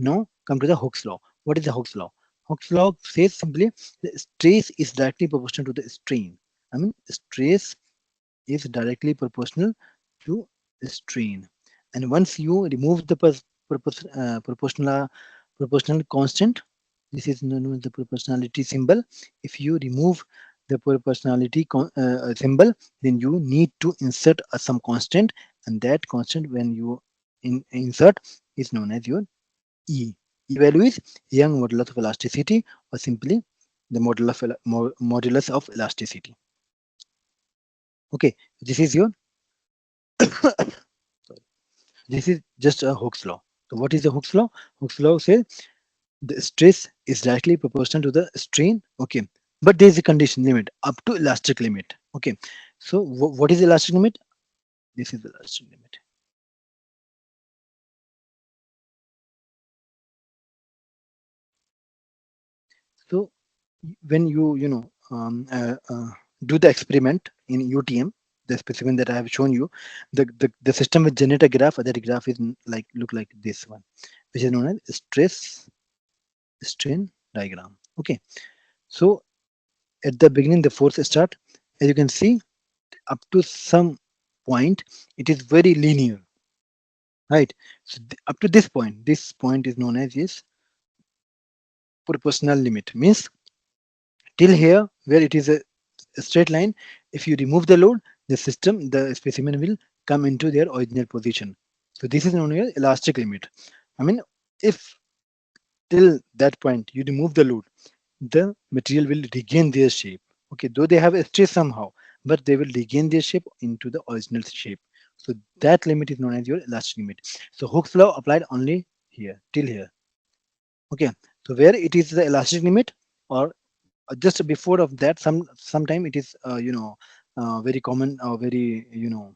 Now come to the Hooke's law. What is the Hooke's law? Hooke's law says simply the stress is directly proportional to the strain. I mean, stress is directly proportional to strain. And once you remove the proportional constant, this is known as the proportionality symbol. If you remove the proportionality symbol, then you need to insert some constant, and that constant when you insert is known as your E. E value is Young modulus of elasticity, or simply the modulus of elasticity. Okay, this is your this is just a Hooke's law. So what is the Hooke's law? Hooke's law says the stress is directly proportional to the strain. Okay, but there is a condition limit up to elastic limit. Okay, so what is the elastic limit? This is the elastic limit. So when do the experiment in UTM, the specimen that I have shown you, the system will generate a graph. That graph is like look like this one, which is known as stress strain diagram. Okay, so at the beginning the force start, as you can see, up to some point it is very linear, right? So up to this point is known as is proportional limit. Means till here where it is a straight line, if you remove the load, the specimen will come into their original position. So this is known as elastic limit. I mean, if till that point you remove the load, the material will regain their shape. Okay, though they have a stress somehow, but they will regain their shape into the original shape. So that limit is known as your elastic limit. So Hooke's law applied only here till here. Okay, so where it is the elastic limit, or just before of that, sometime it is very common or very mm,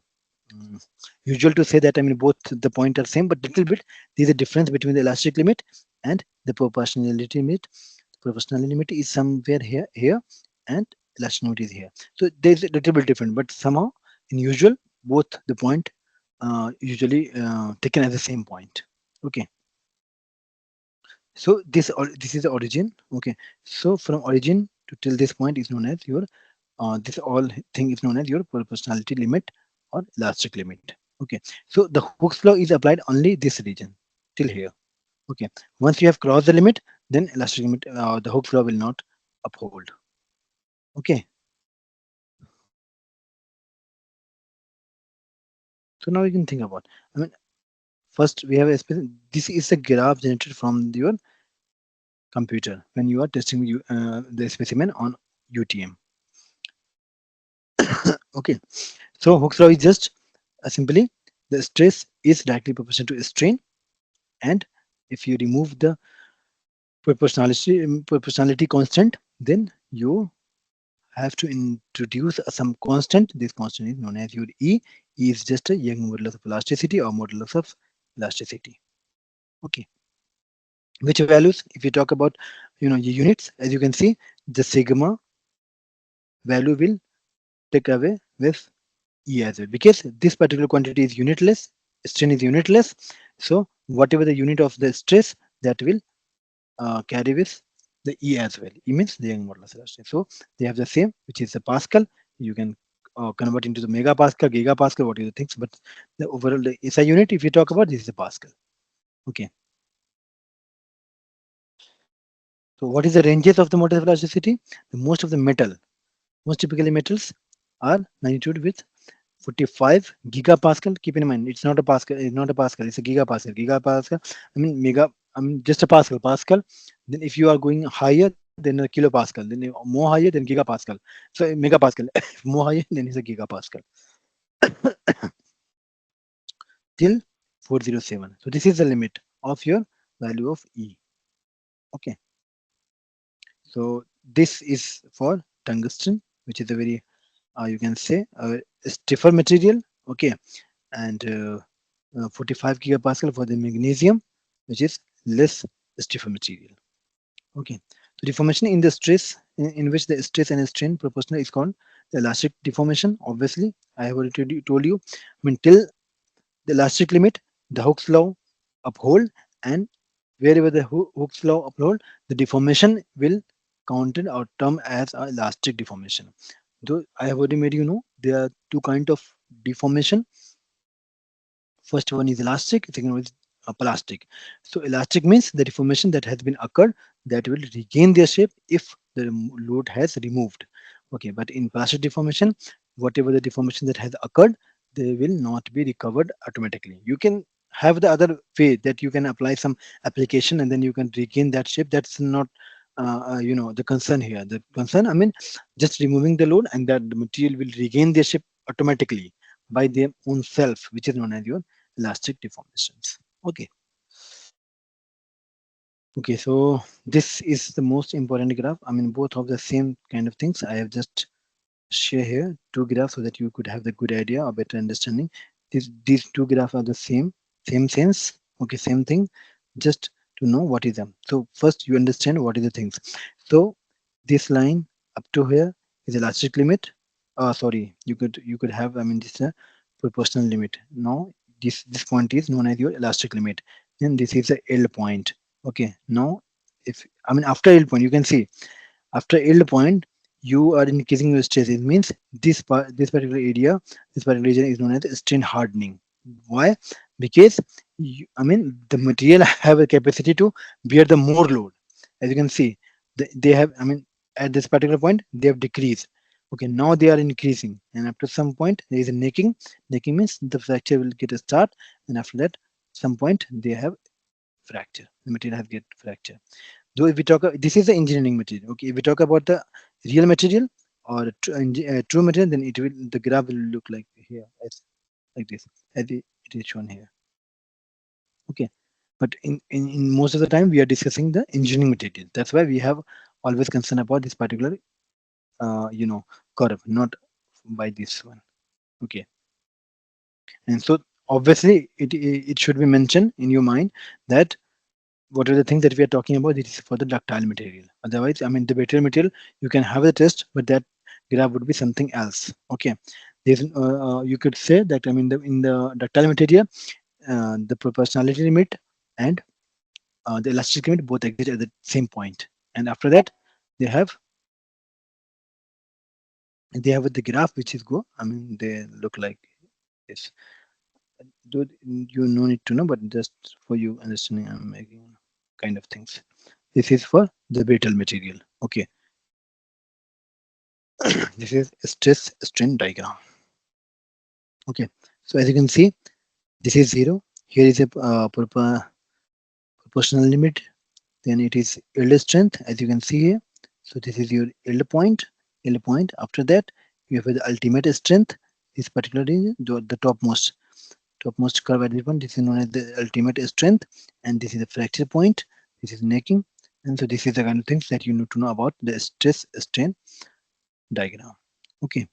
usual to say that, I mean, both the point are same, but little bit there's a difference between the elastic limit and the proportionality limit. Proportionality limit is somewhere here, and elastic limit is here. So there's a little bit different, but somehow in usual both the point usually taken as the same point. Okay, so this is the origin. Okay, so from origin to till this point is known as your this all thing is known as your proportionality limit or elastic limit. Okay, so the Hooke's law is applied only this region till here. Okay, once you have crossed the limit, then elastic limit, the Hooke's law will not uphold. Okay, so now you can think about. I mean, first we have a this is a graph generated from your computer when you are testing the specimen on UTM. Okay, so Hooke's law is just simply the stress is directly proportional to strain, and if you remove the proportionality constant, then you have to introduce some constant. This constant is known as your E. E is just a Young modulus of elasticity or modulus of elasticity. Okay, which values, if you talk about your units, as you can see, the sigma value will take away with E as well, because this particular quantity is unitless, strain is unitless. So whatever the unit of the stress, that will carry with the E as well. E means the Young modulus elasticity. So they have the same, which is the Pascal. You can convert into the megapascal, gigapascal, what you think. But the overall the SI unit, if you talk about, this is the Pascal. Okay. So what is the ranges of the modulus of elasticity? The most of the most typically metals are magnitude with 45 gigapascal. Keep in mind, it's not a pascal. It's not a pascal. It's a gigapascal. Gigapascal. I mean mega. I mean just a pascal. Pascal. Then if you are going higher than a kilopascal, then more higher than gigapascal. So megapascal. More higher then is a gigapascal till 407. So this is the limit of your value of E. Okay. So this is for tungsten, which is a very you can say stiffer material. Okay, and 45 gigapascal for the magnesium, which is less stiffer material. Okay, so deformation in the stress in which the stress and strain proportional is called the elastic deformation. Obviously, I have already told you. I mean, till the elastic limit, the Hooke's law uphold, and Wherever the Hooke's law upload, the deformation will counted or term as a elastic deformation. Though I have already made you know there are two kind of deformation. First one is elastic, second one is plastic. So elastic means the deformation that has been occurred that will regain their shape if the load has removed. Okay, but in plastic deformation, whatever the deformation that has occurred, they will not be recovered automatically. You can have the other way that you can apply some application and then you can regain that shape. That's not the concern here. The concern, I mean, just removing the load and that the material will regain their shape automatically by their own self, which is known as your elastic deformations. Okay. Okay, so this is the most important graph. I mean, both of the same kind of things. I have just share here two graphs so that you could have the good idea or better understanding. These two graphs are the same sense. Okay, same thing. Just to know what is them. So first you understand what is the things. So this line up to here is elastic limit. Sorry, you could have, I mean, this proportional limit. Now this point is known as your elastic limit. Then this is the yield point. Okay, now if, I mean, after yield point you can see after yield point you are increasing your stress. It means this particular area, this particular region is known as strain hardening. Why? Because I mean the material have a capacity to bear the more load. As you can see, they have, I mean, at this particular point they have decreased. Okay, now they are increasing, and after some point there is a necking. Necking means the fracture will get a start, and after that, some point they have fracture. The material has get fracture. Though if we talk, this is the engineering material. Okay, if we talk about the real material or true material, then it will, the graph will look like here, as like this, as it is shown here. Okay, but in most of the time we are discussing the engineering material. That's why we have always concern about this particular curve, not by this one. Okay, and so obviously it should be mentioned in your mind that what are the things that we are talking about. This is for the ductile material. Otherwise, I mean, the brittle material, you can have the test, but that graph would be something else. Okay, there's you could say that, I mean, in the ductile material, the proportionality limit and the elastic limit both exist at the same point, and after that they have the graph which is go, I mean, they look like this. Though you no need to know, but just for you understanding, I'm making kind of things. This is for the brittle material. Okay, this is a stress strain diagram. Okay, so as you can see, this is 0. Here is a proportional limit. Then it is yield strength, as you can see here. So this is your yield point. Yield point. After that, you have the ultimate strength. This particular region, the topmost curve at this point. This is known as the ultimate strength, and this is the fracture point. This is necking, and so this is the kind of things that you need to know about the stress strain diagram. Okay.